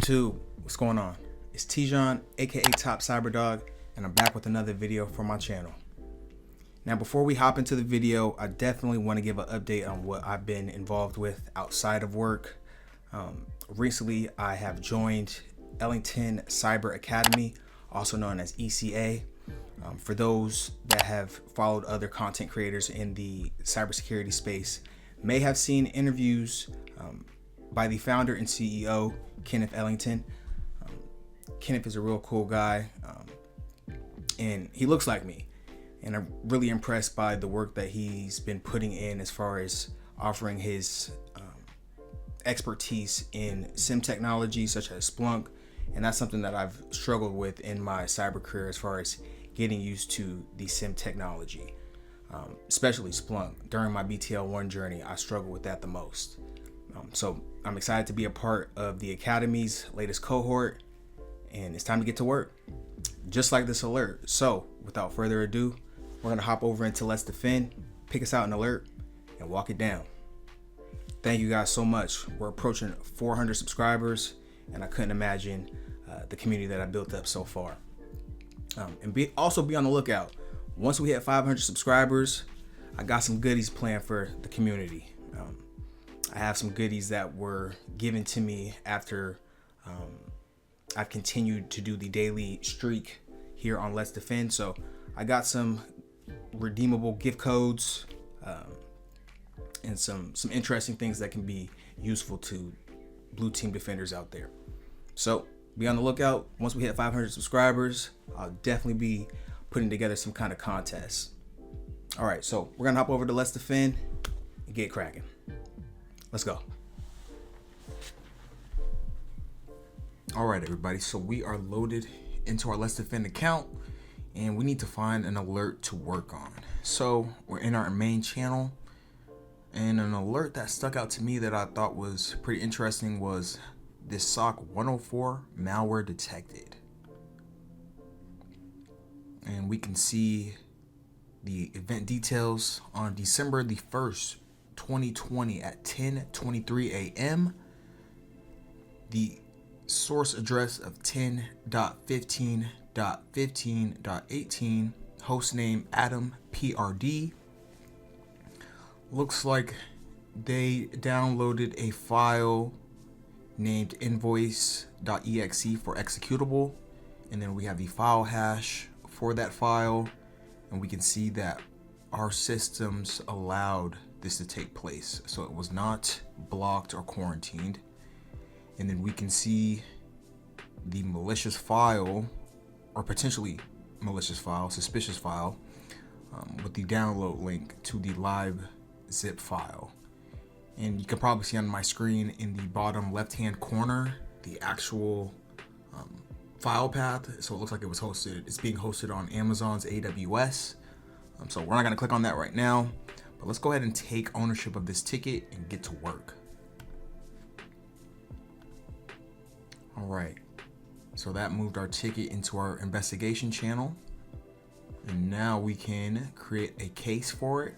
YouTube, what's going on? It's Tijon, aka Top Cyberdog, and I'm back with another video for my channel. Now, before we hop into the video, I definitely want to give an update on what I've been involved with outside of work. Recently, I have joined Ellington Cyber Academy, also known as ECA. For those that have followed other content creators in the cybersecurity space, may have seen interviews by the founder and CEO, Kenneth Ellington. Kenneth is a real cool guy, and he looks like me. And I'm really impressed by the work that he's been putting in as far as offering his expertise in SIM technology such as Splunk. And that's something that I've struggled with in my cyber career as far as getting used to the SIM technology, especially Splunk. During my BTL1 journey, I struggled with that the most. So I'm excited to be a part of the Academy's latest cohort, and it's time to get to work, just like this alert. So without further ado, we're gonna hop over into Let's Defend, pick us out an alert, and walk it down. Thank you guys so much. We're approaching 400 subscribers, and I couldn't imagine the community that I built up so far. Also be on the lookout. Once we hit 500 subscribers, I got some goodies planned for the community. I have some goodies that were given to me after I've continued to do the daily streak here on Let's Defend. So I got some redeemable gift codes and some interesting things that can be useful to blue team defenders out there. So be on the lookout. Once we hit 500 subscribers, I'll definitely be putting together some kind of contest. All right, so we're gonna hop over to Let's Defend and get cracking. Let's go. All right, everybody. So we are loaded into our Let's Defend account, and we need to find an alert to work on. So we're in our main channel, and an alert that stuck out to me that I thought was pretty interesting was this SOC104 Malware Detected. And we can see the event details on December the 1st, 2020 at 10:23 a.m. The source address of 10.15.15.18, hostname Adam PRD. Looks like they downloaded a file named invoice.exe for executable, and then we have the file hash for that file, and we can see that our systems allowed this to take place, so it was not blocked or quarantined. And then we can see the malicious file, or potentially malicious file, suspicious file, with the download link to the live zip file. And you can probably see on my screen in the bottom left hand corner the actual file path. So it looks like it was hosted, it's being hosted on Amazon's AWS. So we're not going to click on that right now, but let's go ahead and take ownership of this ticket and get to work. All right, so that moved our ticket into our investigation channel, and now we can create a case for it.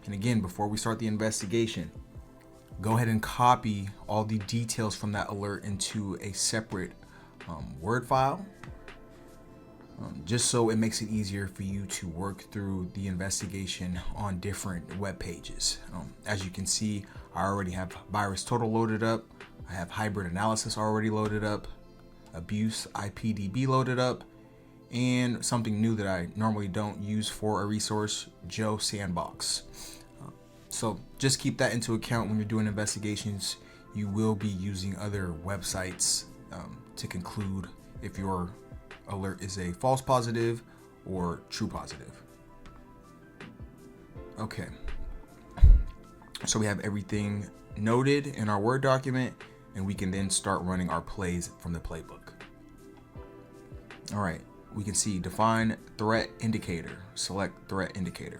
And again, before we start the investigation, go ahead and copy all the details from that alert into a separate Word file, just so it makes it easier for you to work through the investigation on different web pages. As you can see, I already have virus total loaded up. I have hybrid analysis already loaded up, abuse IPDB loaded up, and something new that I normally don't use for a resource, Joe Sandbox. So just keep that into account when you're doing investigations. You will be using other websites to conclude if your alert is a false positive or true positive. Okay, so we have everything noted in our Word document, and we can then start running our plays from the playbook. All right, we can see define threat indicator, select threat indicator,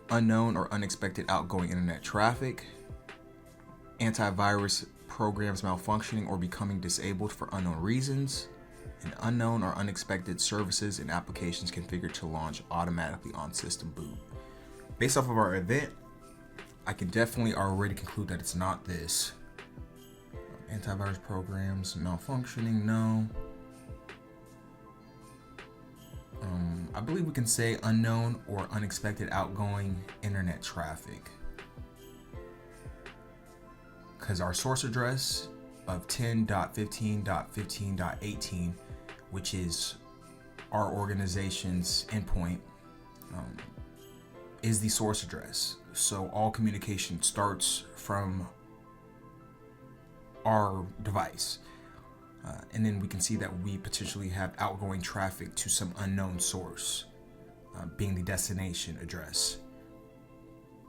unknown or unexpected outgoing internet traffic, antivirus programs malfunctioning or becoming disabled for unknown reasons, and unknown or unexpected services and applications configured to launch automatically on system boot. Based off of our event, I can definitely already conclude that it's not this. Antivirus programs malfunctioning, no. I believe we can say unknown or unexpected outgoing internet traffic, because our source address of 10.15.15.18, which is our organization's endpoint, is the source address. So all communication starts from our device. And then we can see that we potentially have outgoing traffic to some unknown source, being the destination address.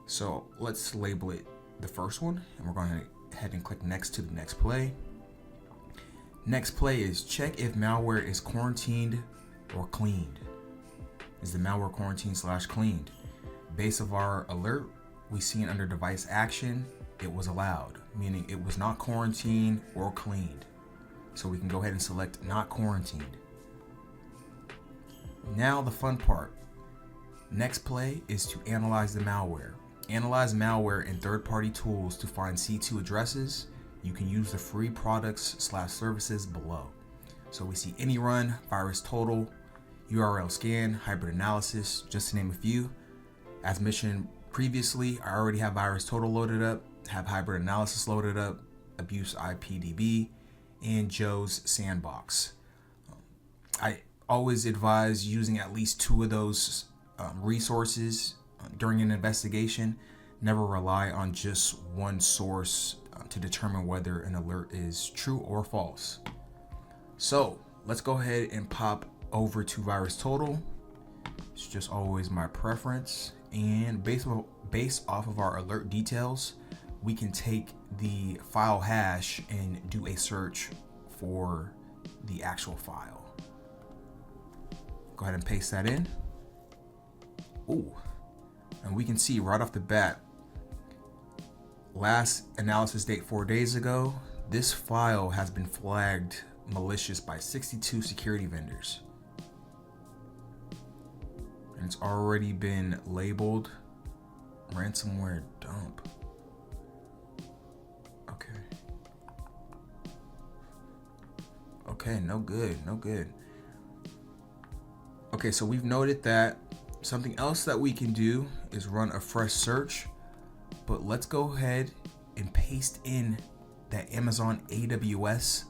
So let's label it the first one, and we're going to head and click next to the next play. Next play is check if malware is quarantined or cleaned. Is the malware quarantined/cleaned? Base of our alert, we see it under device action, it was allowed, meaning it was not quarantined or cleaned. So we can go ahead and select not quarantined. Now the fun part. Next play is to analyze the malware. Analyze malware in third-party tools to find C2 addresses. You can use the free products/services below. So we see any run, virus total, URL scan, hybrid analysis, just to name a few. As mentioned previously, I already have virus total loaded up, have hybrid analysis loaded up, abuse IPDB, and Joe's sandbox. I always advise using at least 2 of those resources during an investigation. Never rely on just one source to determine whether an alert is true or false. So let's go ahead and pop over to virus total. It's just always my preference. And based off of our alert details, we can take the file hash and do a search for the actual file. Go ahead and paste that in. Ooh, and we can see right off the bat, last analysis date 4 days ago, this file has been flagged malicious by 62 security vendors. And it's already been labeled ransomware dump. Okay, no good. Okay, so we've noted that. Something else that we can do is run a fresh search, but let's go ahead and paste in that Amazon AWS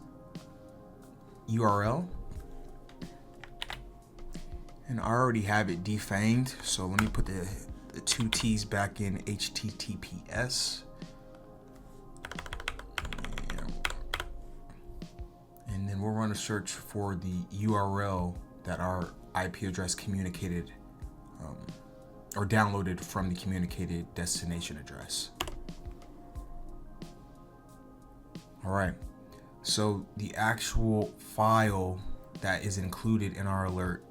URL. And I already have it defanged, so let me put the 2 T's back in HTTPS. And then we'll run a search for the URL that our IP address communicated or downloaded from the communicated destination address. All right, so the actual file that is included in our alert,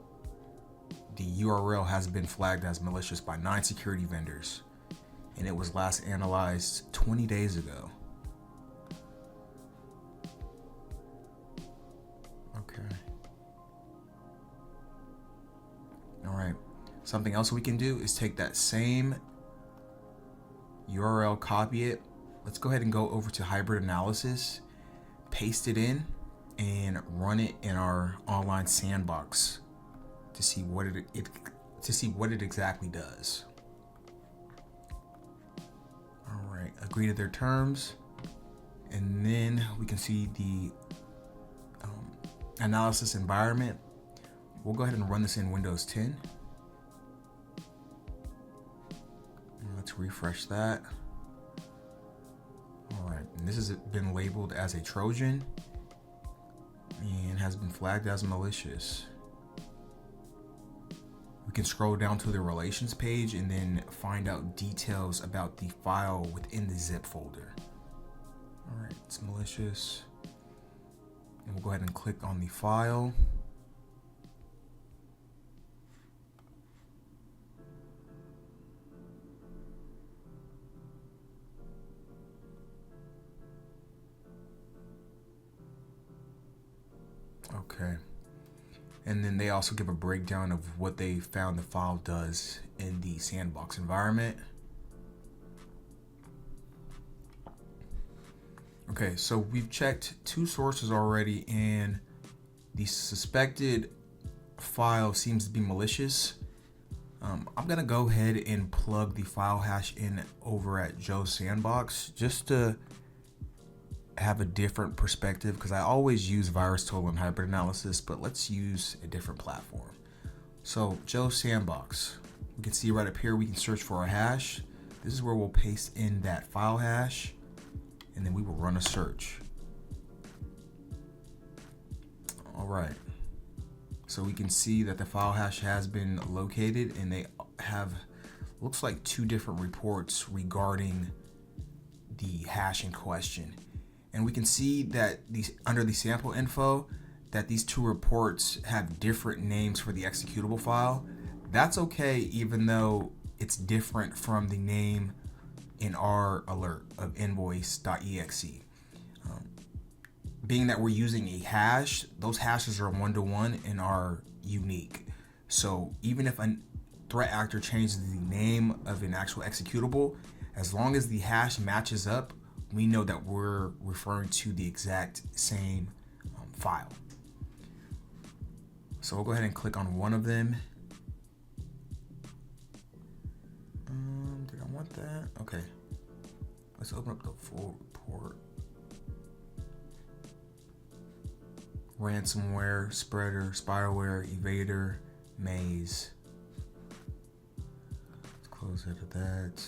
the URL has been flagged as malicious by 9 security vendors, and it was last analyzed 20 days ago. Okay. All right. Something else we can do is take that same URL, copy it. Let's go ahead and go over to hybrid analysis, paste it in, and run it in our online sandbox to see what it exactly does. All right, agree to their terms, and then we can see the analysis environment. We'll go ahead and run this in Windows 10. Let's refresh that. All right, and this has been labeled as a Trojan and has been flagged as malicious. We can scroll down to the relations page and then find out details about the file within the zip folder. All right, it's malicious. And we'll go ahead and click on the file. Okay. And then they also give a breakdown of what they found the file does in the sandbox environment. Okay, so we've checked 2 sources already, and the suspected file seems to be malicious. I'm gonna go ahead and plug the file hash in over at Joe's Sandbox just to have a different perspective, because I always use VirusTotal and hybrid analysis, but let's use a different platform. So Joe's Sandbox, we can see right up here, we can search for a hash. This is where we'll paste in that file hash, and then we will run a search. All right. So we can see that the file hash has been located, and they have, looks like 2 different reports regarding the hash in question. And we can see that under the sample info, that these 2 reports have different names for the executable file. That's okay, even though it's different from the name in our alert of invoice.exe. Being that we're using a hash, those hashes are 1-to-1 and are unique. So even if a threat actor changes the name of an actual executable, as long as the hash matches up, we know that we're referring to the exact same file. So we'll go ahead and click on one of them. Did I want that? Okay. Let's open up the full report. Ransomware, spreader, spyware, evader, maze. Let's close out of that.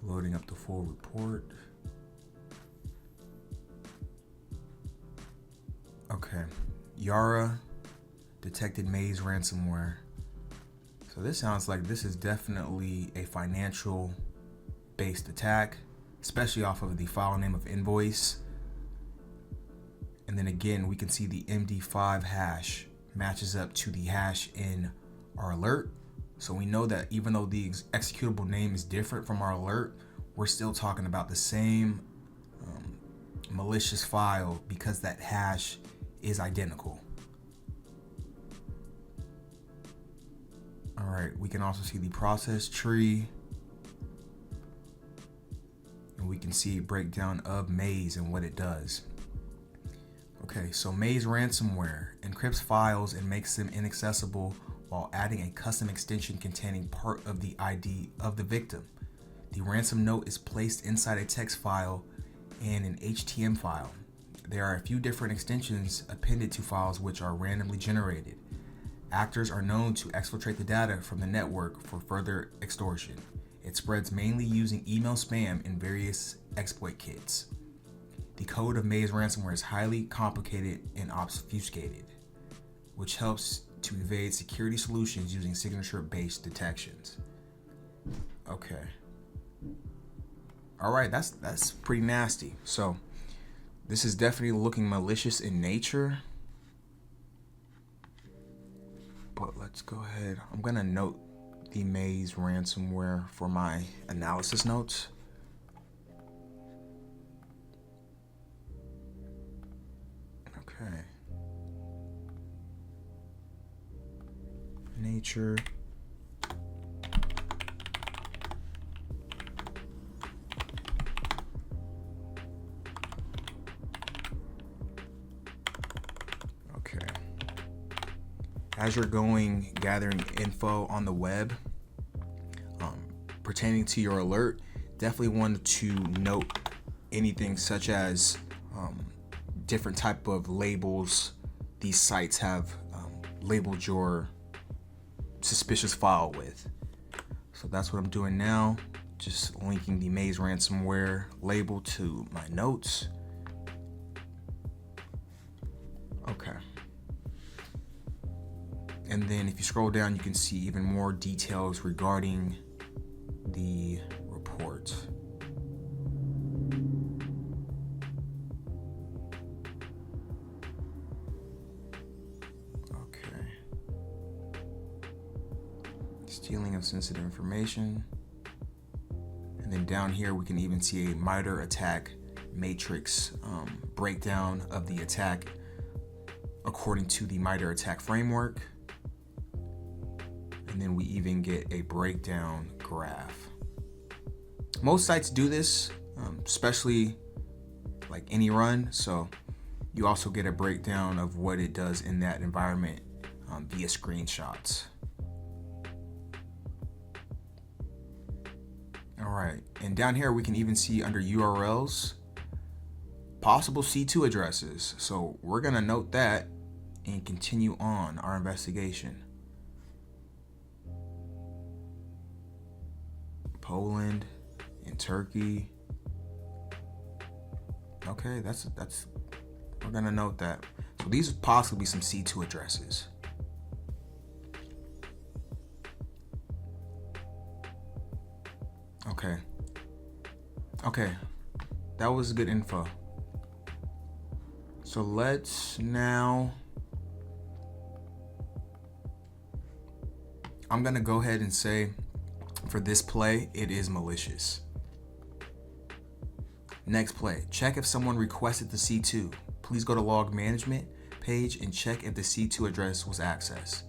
Loading up the full report. Okay, Yara detected maze ransomware. So this sounds like this is definitely a financial based attack, especially off of the file name of invoice. And then again, we can see the MD5 hash matches up to the hash in our alert. So we know that even though the executable name is different from our alert, we're still talking about the same malicious file because that hash is identical. All right, we can also see the process tree, and we can see a breakdown of maze and what it does. Okay, so maze ransomware encrypts files and makes them inaccessible while adding a custom extension containing part of the ID of the victim. The ransom note is placed inside a text file and an HTML file. There are a few different extensions appended to files which are randomly generated. Actors are known to exfiltrate the data from the network for further extortion. It spreads mainly using email spam and various exploit kits. The code of maze ransomware is highly complicated and obfuscated, which helps to evade security solutions using signature-based detections. Okay. All right, that's pretty nasty. So this is definitely looking malicious in nature. But let's go ahead. I'm gonna note the maze ransomware for my analysis notes. Okay. Nature. Okay. As you're gathering info on the web pertaining to your alert, definitely want to note anything such as different type of labels these sites have labeled your suspicious file with. So that's what I'm doing now, just linking the maze ransomware label to my notes. Okay. And then if you scroll down, you can see even more details regarding the report. Okay. Stealing of sensitive information. And then down here, we can even see a MITRE attack matrix breakdown of the attack according to the MITRE attack framework. And then we even get a breakdown graph. Most sites do this, especially like any run. So you also get a breakdown of what it does in that environment via screenshots. All right, and down here we can even see under URLs possible C2 addresses. So we're gonna note that and continue on our investigation. Poland and Turkey. Okay, that's we're gonna note that. So these would possibly be some C2 addresses. Okay, that was good info. So let's now, I'm gonna go ahead and say for this play, it is malicious. Next play, check if someone requested the C2. Please go to log management page and check if the C2 address was accessed.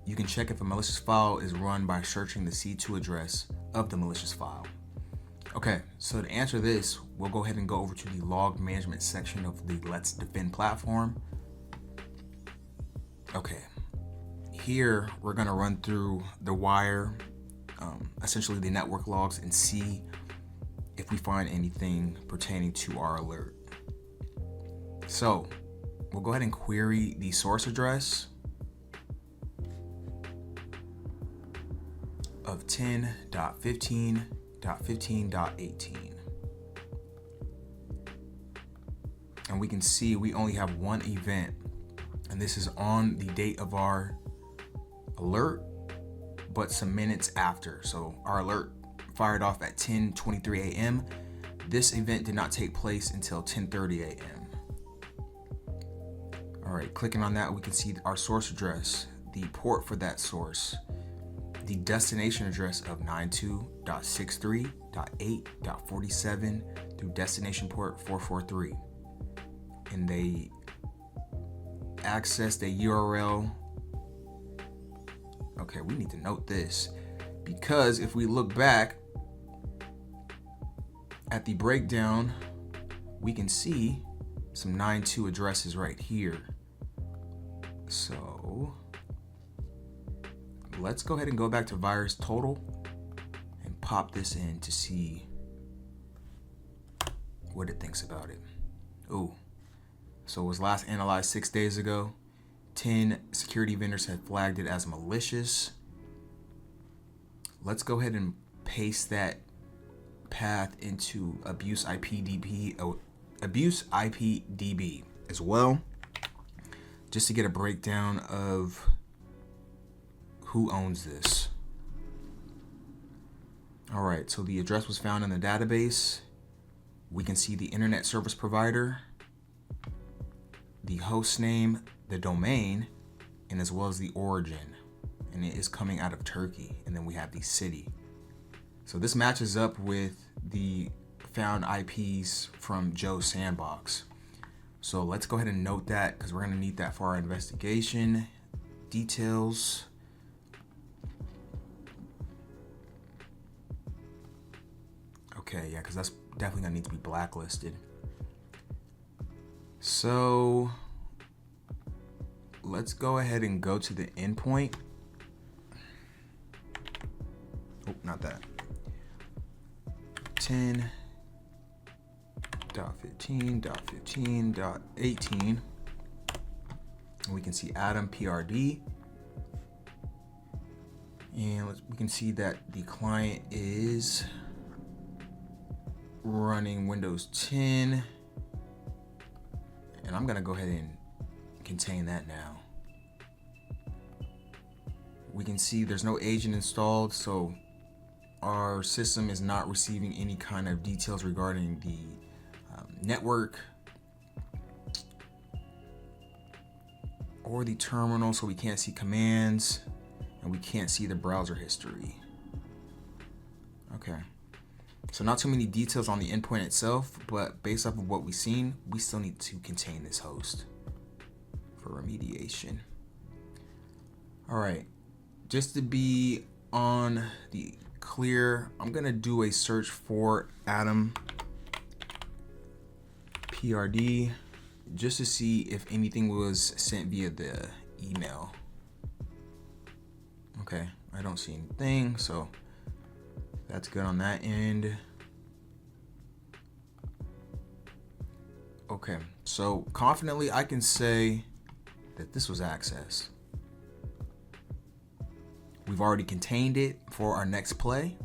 You can check if a malicious file is run by searching the C2 address of the malicious file. Okay, so to answer this, we'll go ahead and go over to the log management section of the LetsDefend platform. Okay, here we're gonna run through the wire, essentially the network logs, and see if we find anything pertaining to our alert. So we'll go ahead and query the source address of 10.15.15.18. And we can see we only have one event, and this is on the date of our alert, but some minutes after. So our alert fired off at 10:23 a.m. This event did not take place until 10:30 a.m. All right, clicking on that, we can see our source address, the port for that source, the destination address of 92.63.8.47 through destination port 443. And they accessed a URL. Okay, we need to note this, because if we look back at the breakdown, we can see some 9.2 addresses right here. So let's go ahead and go back to virus total and pop this in to see what it thinks about it. Ooh, so it was last analyzed 6 days ago. 10 security vendors had flagged it as malicious. Let's go ahead and paste that path into abuse IPDB as well, just to get a breakdown of who owns this. All right, so the address was found in the database. We can see the internet service provider, the host name, the domain, and as well as the origin, and it is coming out of Turkey. And then we have the city. So this matches up with the found IPs from Joe's Sandbox. So let's go ahead and note that, because we're going to need that for our investigation details. Okay, yeah, because that's definitely going to need to be blacklisted. So let's go ahead and go to the endpoint. Oh, not that. 10.15.15.18. And we can see Adam PRD. And we can see that the client is running Windows 10. And I'm going to go ahead and contain that now. We can see there's no agent installed, so our system is not receiving any kind of details regarding the network or the terminal, so we can't see commands and we can't see the browser history. Okay, so not too many details on the endpoint itself, but based off of what we've seen, we still need to contain this host for remediation. All right, just to be on the clear. I'm gonna do a search for Adam PRD just to see if anything was sent via the email. Okay, I don't see anything, so that's good on that end. Okay, so confidently I can say that this was accessed. We've already contained it for our next play.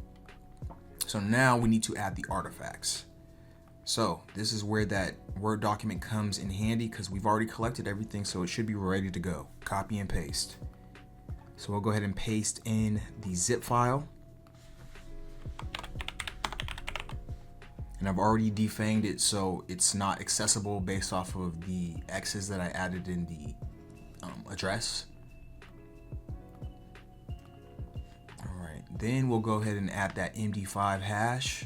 So now we need to add the artifacts. So this is where that Word document comes in handy because we've already collected everything, so it should be ready to go. Copy and paste. So we'll go ahead and paste in the zip file. And I've already defanged it so it's not accessible based off of the X's that I added in the address. All right, then we'll go ahead and add that MD5 hash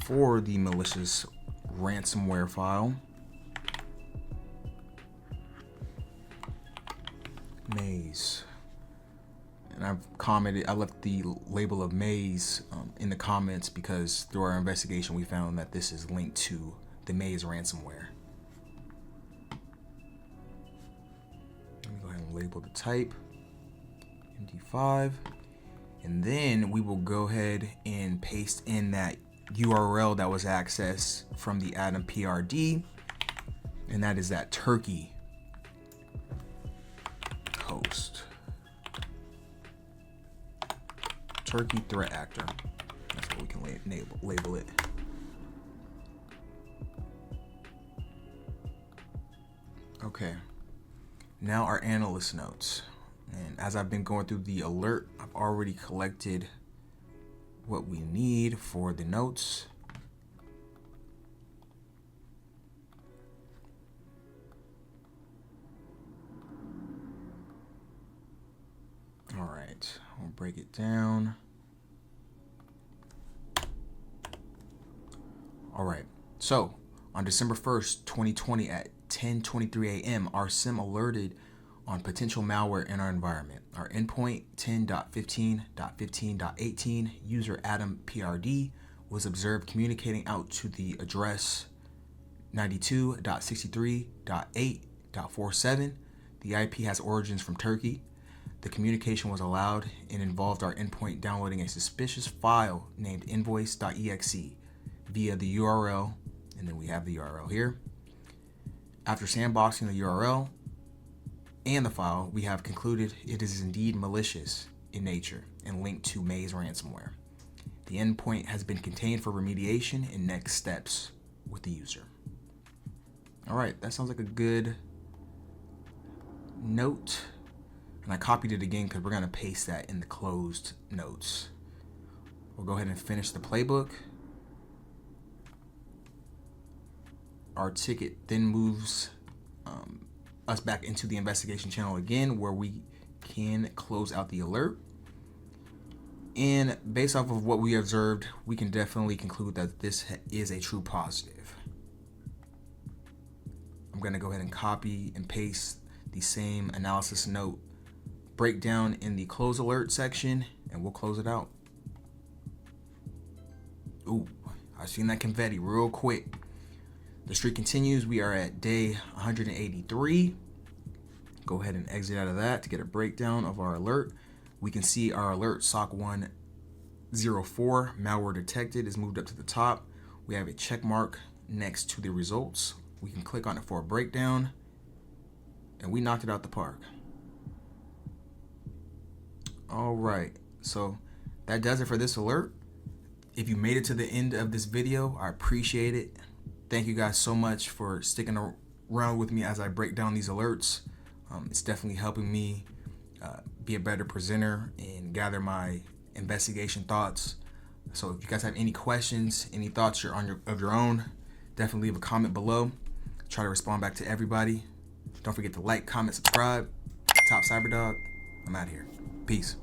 for the malicious ransomware file. Maze. And I've commented, I left the label of Maze in the comments because through our investigation we found that this is linked to the Maze ransomware. Let me go ahead and label the type MD5, and then we will go ahead and paste in that URL that was accessed from the Adam PRD, and that is that Turkey host. Turkey threat actor. That's what we can label it. Okay. Now our analyst notes. And as I've been going through the alert, I've already collected what we need for the notes. All right, we'll break it down. All right, so on December 1st, 2020 at 10:23 a.m., our SIM alerted on potential malware in our environment. Our endpoint 10.15.15.18 user Adam PRD was observed communicating out to the address 92.63.8.47. The IP has origins from Turkey. The communication was allowed and involved our endpoint downloading a suspicious file named invoice.exe via the URL, and then we have the URL here. After sandboxing the URL and the file, we have concluded it is indeed malicious in nature and linked to Maze ransomware. The endpoint has been contained for remediation and next steps with the user. All right, that sounds like a good note. And I copied it again because we're going to paste that in the closed notes. We'll go ahead and finish the playbook. Our ticket then moves us back into the investigation channel again, where we can close out the alert. And based off of what we observed, we can definitely conclude that this is a true positive. I'm going to go ahead and copy and paste the same analysis note breakdown in the close alert section, and we'll close it out. Ooh, I've seen that confetti real quick. The streak continues. We are at day 183. Go ahead and exit out of that to get a breakdown of our alert. We can see our alert SOC104 malware detected is moved up to the top. We have a check mark next to the results. We can click on it for a breakdown, and we knocked it out the park. All right, so that does it for this alert. If you made it to the end of this video, I appreciate it. Thank you guys so much for sticking around with me as I break down these alerts. It's definitely helping me be a better presenter and gather my investigation thoughts. So if you guys have any questions, any thoughts of your own, definitely leave a comment below. Try to respond back to everybody. Don't forget to like, comment, subscribe. Top Cyberdog. I'm out of here. Peace.